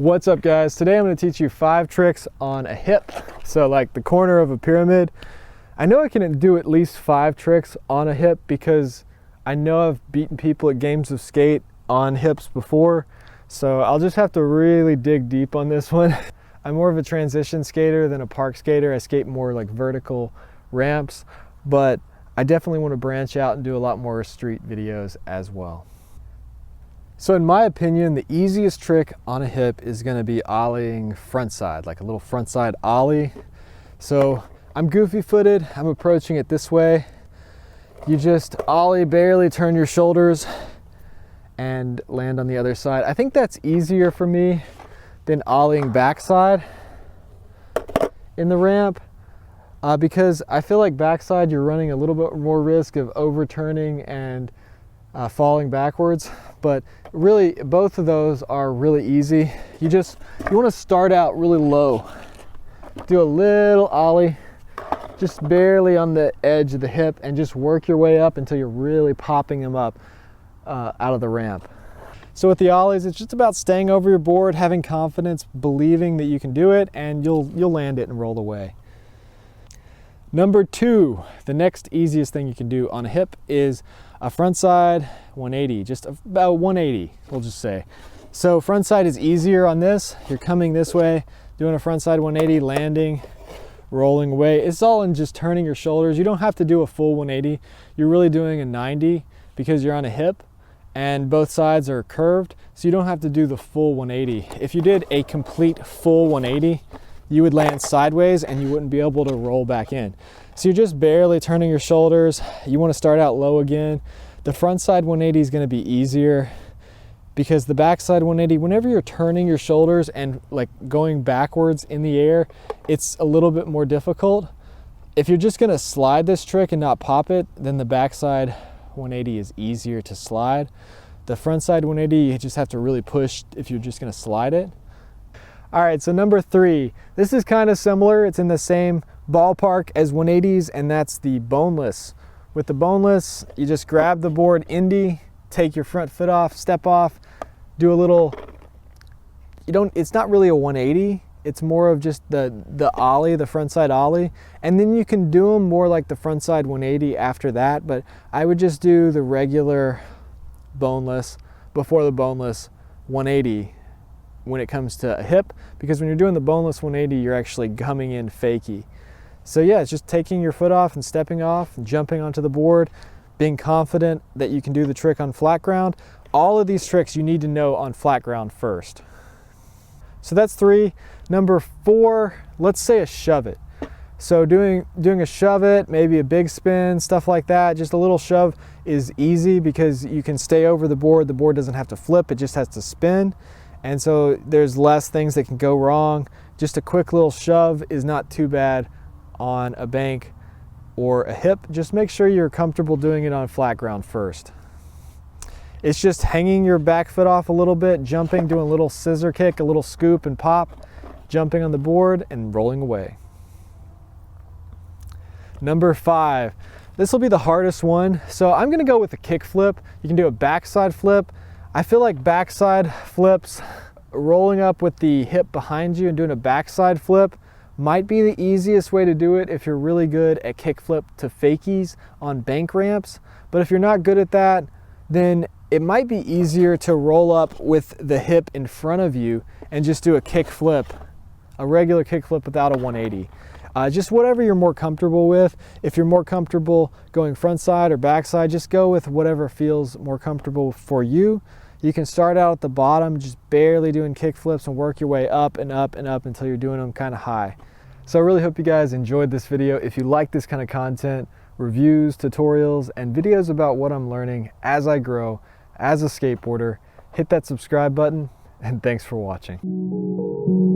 What's up guys? Today I'm going to teach you 5 tricks on a hip. So like the corner of a pyramid. I know I can do at least 5 tricks on a hip because I know I've beaten people at games of skate on hips before. So I'll just have to really dig deep on this one. I'm more of a transition skater than a park skater. I skate more like vertical ramps, but I definitely want to branch out and do a lot more street videos as well. So in my opinion, the easiest trick on a hip is going to be ollieing frontside, like a little frontside ollie. So I'm goofy footed, I'm approaching it this way. You just ollie, barely turn your shoulders and land on the other side. I think that's easier for me than ollieing backside in the ramp because I feel like backside you're running a little bit more risk of overturning and falling backwards, but really both of those are really easy. You want to start out really low, do a little ollie just barely on the edge of the hip and just work your way up until you're really popping them up out of the ramp. So with the ollies, it's just about staying over your board, having confidence, believing that you can do it, and you'll land it and roll away. Number 2, the next easiest thing you can do on a hip is a frontside 180, just about 180, we'll just say. So frontside is easier on this. You're coming this way, doing a frontside 180, landing, rolling away. It's all in just turning your shoulders. You don't have to do a full 180. You're really doing a 90 because you're on a hip and both sides are curved, so you don't have to do the full 180. If you did a complete full 180, you would land sideways and you wouldn't be able to roll back in. So you're just barely turning your shoulders. You want to start out low again. The front side 180 is going to be easier because the backside 180, whenever you're turning your shoulders and like going backwards in the air, it's a little bit more difficult. If you're just going to slide this trick and not pop it, then the backside 180 is easier to slide. The front side 180, you just have to really push if you're just going to slide it. All right, so number 3, this is kind of similar. It's in the same ballpark as 180s, and that's the boneless. With the boneless, you just grab the board indie, take your front foot off, step off, do a little, it's not really a 180, it's more of just the ollie, the frontside ollie, and then you can do them more like the frontside 180 after that, but I would just do the regular boneless before the boneless 180 when it comes to a hip, because when you're doing the boneless 180, you're actually coming in fakie. So yeah, it's just taking your foot off and stepping off and jumping onto the board, being confident that you can do the trick on flat ground. All of these tricks you need to know on flat ground first. So that's 3. Number 4, let's say a shove it. So doing a shove it, maybe a big spin, stuff like that, just a little shove is easy because you can stay over the board doesn't have to flip, it just has to spin. And so there's less things that can go wrong. Just a quick little shove is not too bad on a bank or a hip. Just make sure you're comfortable doing it on flat ground first. It's just hanging your back foot off a little bit, jumping, doing a little scissor kick, a little scoop and pop, jumping on the board and rolling away. Number 5, this will be the hardest one. So I'm gonna go with a kick flip. You can do a backside flip. I feel like backside flips, rolling up with the hip behind you and doing a backside flip might be the easiest way to do it if you're really good at kick flip to fakies on bank ramps. But if you're not good at that, then it might be easier to roll up with the hip in front of you and just do a kick flip, a regular kick flip without a 180. Just whatever you're more comfortable with. If you're more comfortable going front side or backside, just go with whatever feels more comfortable for you. You can start out at the bottom, just barely doing kick flips and work your way up and up and up until you're doing them kind of high. So I really hope you guys enjoyed this video. If you like this kind of content, reviews, tutorials, and videos about what I'm learning as I grow as a skateboarder, hit that subscribe button, and thanks for watching.